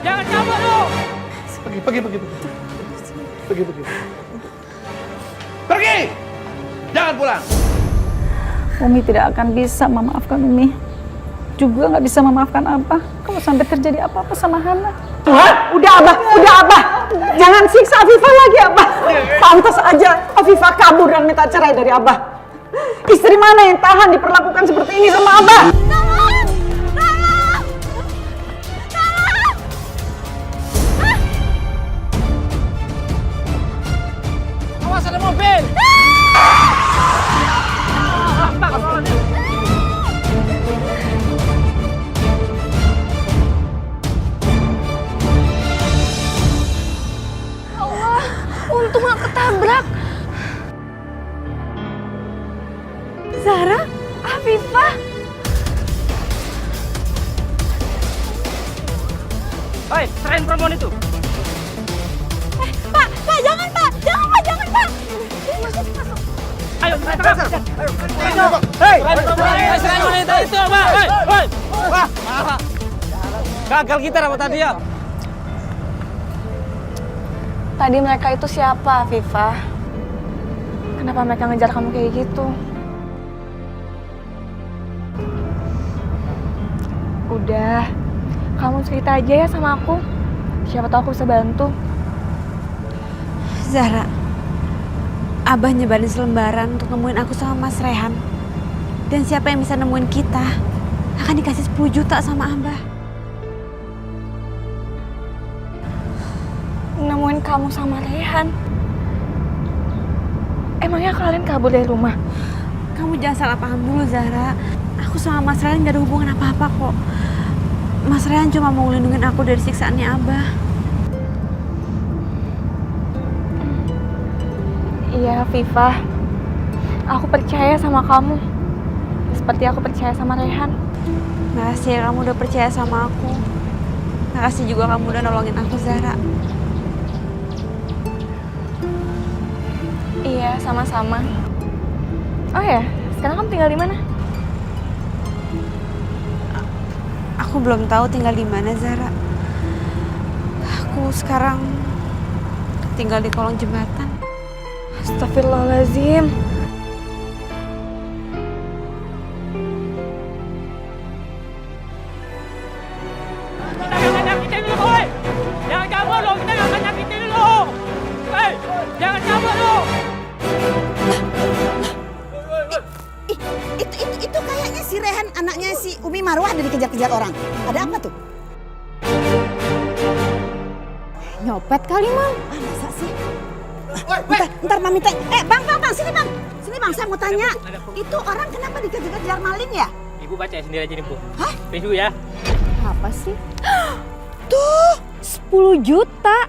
Jangan kabur lu! Pergi. Pergi! Jangan pulang! Umi tidak akan bisa memaafkan Umi. Juga nggak bisa memaafkan Abah kalau sampai terjadi apa-apa sama Hana. Tuhan, udah Abah. Jangan siksa Afifah lagi, Abah. Pantas aja Afifah kabur dan minta cerai dari Abah. Istri mana yang tahan diperlakukan seperti ini sama Abah? Awas ada mobil! Allah, untung gak ketabrak. Zara, Afifah. Hei, serahin perempuan itu! Pak, jangan Pak. Masuk. Ayo, tangkap! Hei! Serahin wanita itu, Pak! Hei! Gagal kita dapat hadiah. Tadi mereka itu siapa, Afifah? Kenapa mereka ngejar kamu kayak gitu? Udah, kamu cerita aja ya sama aku. Siapa tahu aku bisa bantu. Zahra, Abah nyebarin selembaran untuk nemuin aku sama Mas Rehan. Dan siapa yang bisa nemuin kita akan dikasih 10 juta sama Abah. Nemuin kamu sama Rehan. Emangnya kalian kabur dari rumah? Kamu jangan salah paham dulu, Zahra. Aku sama Mas Rehan gak ada hubungan apa-apa kok. Mas Rehan cuma mau ngelindungin aku dari siksaannya Abah. Iya, Afifah. Aku percaya sama kamu. Seperti aku percaya sama Rehan. Makasih ya kamu udah percaya sama aku. Makasih juga kamu udah nolongin aku, Zahra. Iya, sama-sama. Oh ya, sekarang kamu tinggal di mana? Aku belum tahu tinggal di mana, Zahra. Aku sekarang tinggal di kolong jembatan. Astagfirullahaladzim. Kita akan nyakitin dulu, boy! Jangan kabur lu! Kita akan nyakitin dulu! Hei! Jangan kabur lu! Itu kayaknya si Rehan, anaknya si Umi Marwah ada dikejar-kejar orang. Ada apa tuh? Nyopet kali, Mam. Masa sih? Bentar Mami teh. Bang, sini bang. Sini bang, saya mau tanya. Itu orang kenapa dikejar-kejar maling ya? Ibu baca sendiri aja nih, Bu. Hah? Tunggu ya. Apa sih? Tuh, 10 juta.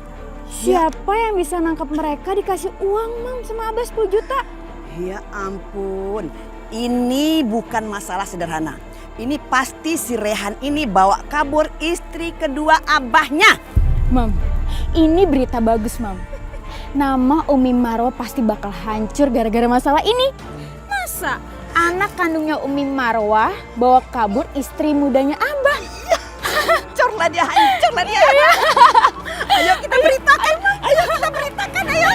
Siapa yang bisa nangkap mereka dikasih uang, Mam, sama Abah 10 juta? ya ampun. Ini bukan masalah sederhana. Ini pasti si Rehan ini bawa kabur istri kedua abahnya. Mam, ini berita bagus, Mam. Nama Umi Marwah pasti bakal hancur gara-gara masalah ini. Masa anak kandungnya Umi Marwah bawa kabur istri mudanya Abah? Hancurlah dia, hancurlah dia. Ayo kita beritakan, ayo kita beritakan, ayo.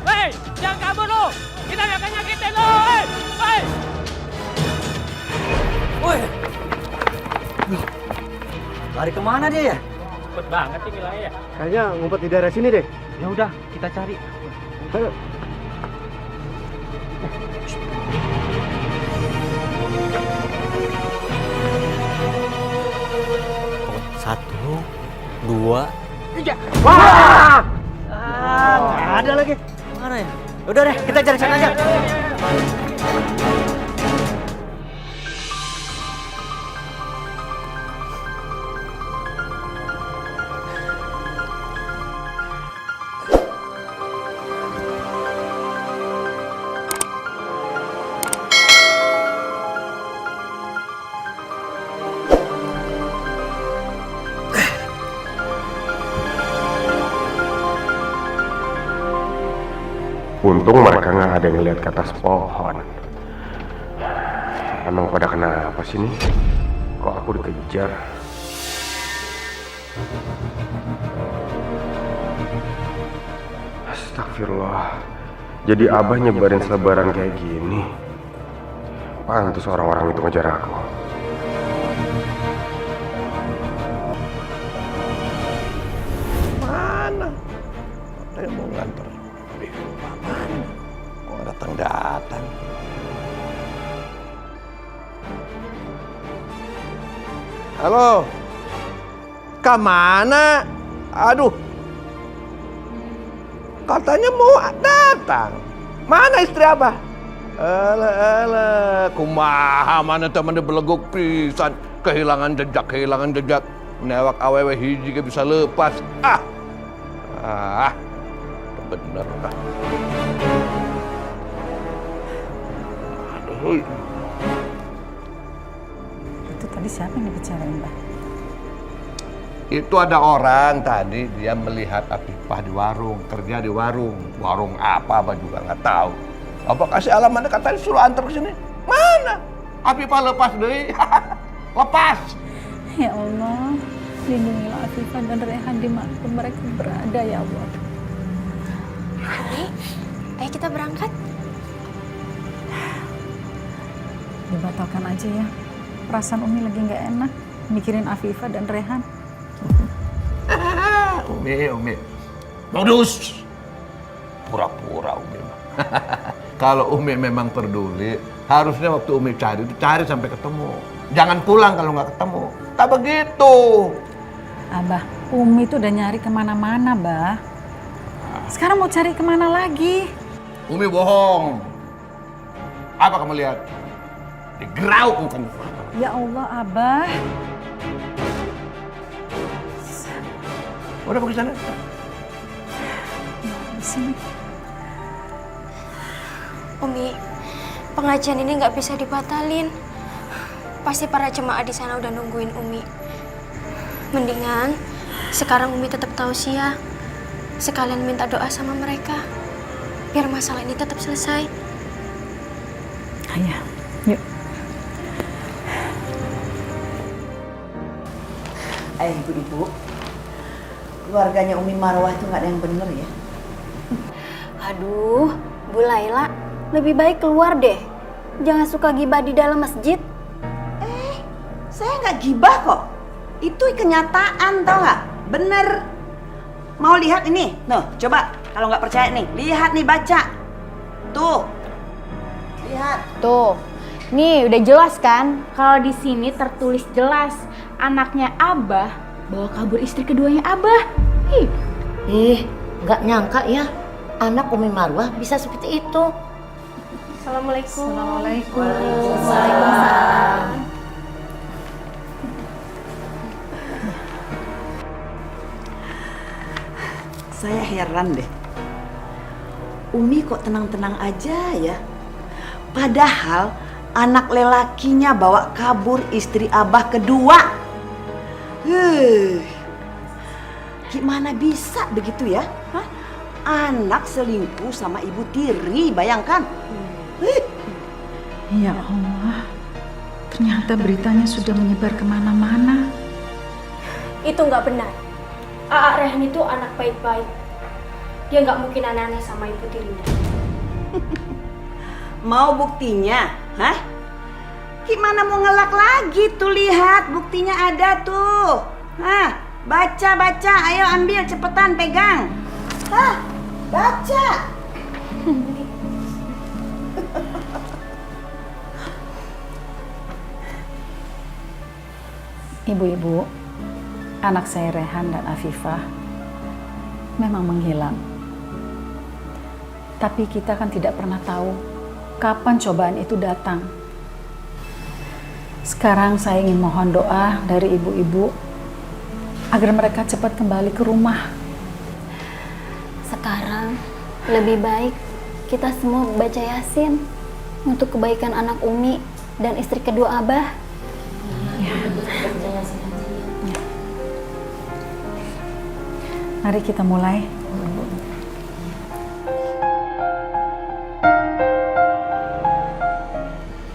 Hei, jangan kabur lu. Kita gak akan nyakitin lu. Hei. Woi, lari kemana dia ya? Cepet banget ini lah ya. Kayaknya ngumpet di daerah sini deh. Ya udah, kita cari. Ayo. Satu, dua, tiga. Wah! Nggak ada lagi. Mana ya? Udah deh, kita cari sana aja. Untung mereka nggak ada yang lihat ke atas pohon. Emang pada kenapa sih nih? Kok aku dikejar? Astagfirullah. Jadi Abah nyebarin selebaran kayak gini. Pantes orang-orang itu ngejar aku. Mana? Ada yang mau nganter di rumah mana? Kok datang-datang? Halo? Kemana? Aduh. Katanya mau datang. Mana istri Abah? Alah, kumaha mana teman beleguk pisan. Kehilangan jejak. Menewak awewe hiji ke bisa lepas. Bener lah. Aduh. Itu tadi siapa yang dibicarain, Mbak? Itu ada orang tadi dia melihat Afifah di warung, kerja di warung. Warung apa Abah juga nggak tahu. Abah kasih alamatnya katanya suruh antar ke sini. Mana? Afifah lepas deh. Lepas. Ya Allah, lindungilah Afifah dan Rehan dimanapun mereka berada ya Allah. Adik, ayo kita berangkat. Dibatalkan aja ya. Perasaan Umi lagi nggak enak mikirin Afifah dan Rehan. Umi. Modus. Pura-pura Umi. Kalau Umi memang peduli, harusnya waktu Umi cari itu cari sampai ketemu. Jangan pulang kalau nggak ketemu. Tak begitu. Abah, Umi tuh udah nyari kemana-mana, Bah. Sekarang mau cari kemana lagi? Umi bohong. Apa kamu lihat? Digerau bukan. Ya Allah, Abah. Udah pergi sana. Di sini. Umi, pengajian ini nggak bisa dibatalin. Pasti para jemaah di sana udah nungguin Umi. Mendingan sekarang Umi tetap tausiah. Sekalian minta doa sama mereka. Biar masalah ini tetap selesai. Ayah, yuk. Ibu-ibu, keluarganya Umi Marwah itu nggak ada yang bener ya? Aduh, Bu Laila, lebih baik keluar deh. Jangan suka gibah di dalam masjid. Saya nggak gibah kok. Itu kenyataan, tau nggak? Bener. Mau lihat ini? Noh, coba. Kalau nggak percaya nih, lihat nih, baca. Tuh. Lihat. Tuh, nih udah jelas kan? Kalau di sini tertulis jelas anaknya Abah bawa kabur istri keduanya Abah. Nggak nyangka ya anak Umi Marwah bisa seperti itu. Assalamualaikum. Assalamualaikum. Waalaikumsalam. Saya heran deh. Umi kok tenang-tenang aja ya? Padahal anak lelakinya bawa kabur istri Abah kedua. Gimana bisa begitu ya? Hah? Anak selingkuh sama ibu tiri, bayangkan. Ya Allah, ternyata beritanya sudah menyebar kemana-mana. Itu nggak benar. Aa Rehan itu anak baik-baik. Dia nggak mungkin aneh-aneh sama ibu tirinya. Mau buktinya? Hah? Gimana mau ngelak lagi tuh, lihat buktinya ada tuh. Hah? Baca, ayo ambil cepetan, pegang. Hah? Baca. Ibu-ibu, anak saya Rehan dan Afifah memang menghilang. Tapi kita kan tidak pernah tahu kapan cobaan itu datang. Sekarang saya ingin mohon doa dari ibu-ibu agar mereka cepat kembali ke rumah. Sekarang lebih baik kita semua baca Yasin untuk kebaikan anak Umi dan istri kedua Abah. Mari kita mulai.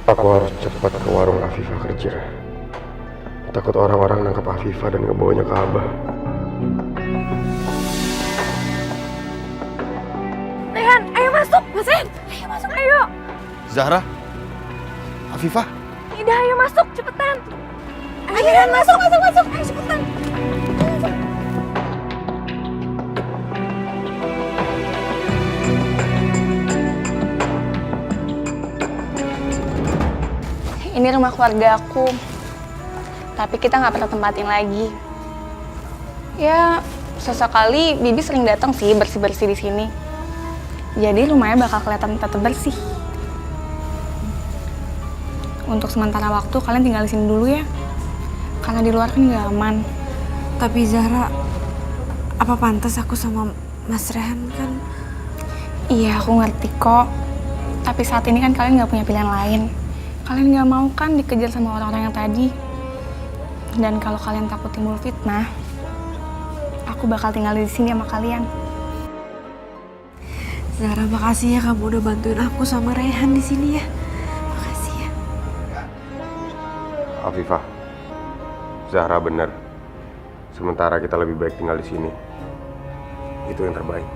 Aku harus cepat ke warung Afifah kerja. Takut orang-orang nangkap Afifah dan ngebawanya ke Abah. Rehan, ayo masuk, Mas Rehan. Ayo masuk, ayo. Zahra? Afifah? Ida, ayo masuk, cepetan. Ayo Rehan, masuk. Ayo cepetan. Ini rumah keluarga aku, tapi kita nggak pernah tempatin lagi. Ya, sesekali Bibi sering datang sih bersih-bersih di sini. Jadi rumahnya bakal kelihatan tetap bersih. Untuk sementara waktu kalian tinggal di sini dulu ya, karena di luar kan nggak aman. Tapi Zahra, apa pantas aku sama Mas Rehan kan? Iya, aku ngerti kok. Tapi saat ini kan kalian nggak punya pilihan lain. Kalian nggak mau kan dikejar sama orang-orang yang tadi. Dan kalau kalian takut timbul fitnah, aku bakal tinggal di sini sama kalian. Zahra, makasih ya kamu udah bantuin aku sama Rehan di sini ya. Makasih ya. Afifah, Zahra benar. Sementara kita lebih baik tinggal di sini. Itu yang terbaik.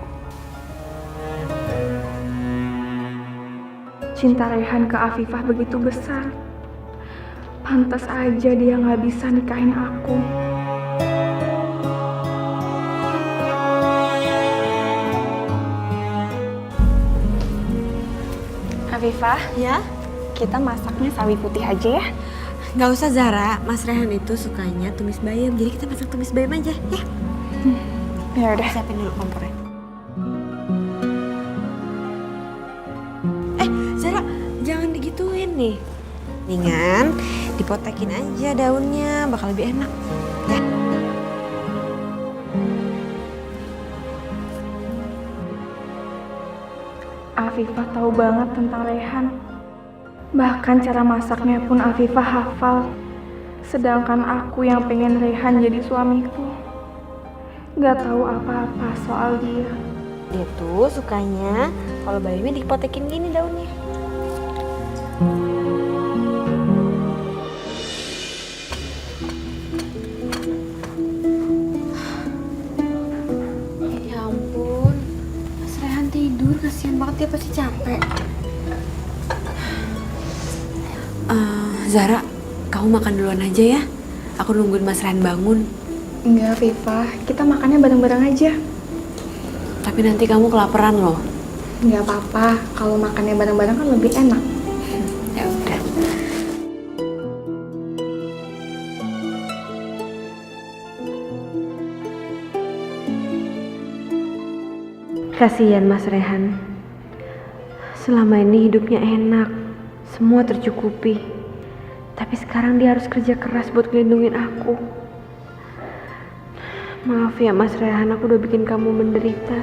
Cinta Rehan ke Afifah begitu besar. Pantas aja dia nggak bisa nikahin aku. Afifah, Ya? kita masaknya sawi putih aja ya. Nggak usah Zahra, Mas Rehan itu sukanya tumis bayam. Jadi kita masak tumis bayam aja, ya? Ya udah. Siapin dulu kompornya. Zahra, jangan digituin nih. Mendingan dipotekin aja daunnya, bakal lebih enak. Ya. Afifah tahu banget tentang Rehan. Bahkan cara masaknya pun Afifah hafal. Sedangkan aku yang pengen Rehan jadi suamiku, gak tahu apa-apa soal dia. Dia tuh sukanya kalau bayamnya dipotekin gini daunnya. Ya ampun, Mas Rehan tidur, kasihan banget, dia pasti capek. Zahra, kamu makan duluan aja ya. Aku nungguin Mas Rehan bangun. Enggak, Afifah, kita makannya bareng-bareng aja. Tapi nanti kamu kelaparan loh. Nggak apa-apa, kalau makannya bareng-bareng kan lebih enak. Ya udah. Kasihan Mas Rehan. Selama ini hidupnya enak, semua tercukupi. Tapi sekarang dia harus kerja keras buat ngelindungin aku. Maaf ya Mas Rehan, aku udah bikin kamu menderita.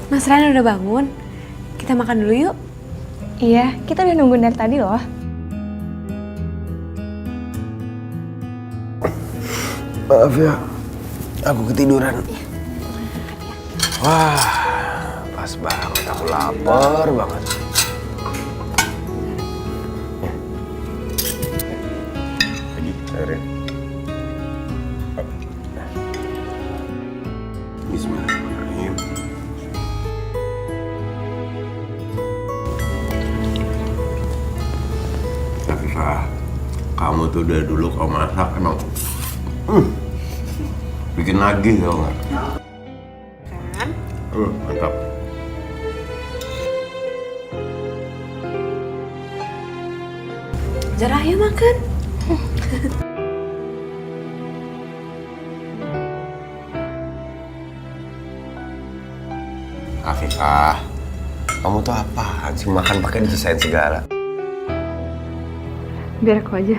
Mas Rehan udah bangun? Kita makan dulu yuk. Iya, kita udah nungguin dari tadi loh. Maaf ya, aku ketiduran. Wah, pas banget, aku lapar banget. Lagi, airin. Bismillahirrahmanirrahim. Afifah, kamu tuh dari dulu kalau masak emang bikin lagi tau nggak? Kan? Mantap. Zahra, ayo makan. Afifah, kamu tuh apaan sih makan pakai disesain segala? Biar aku aja.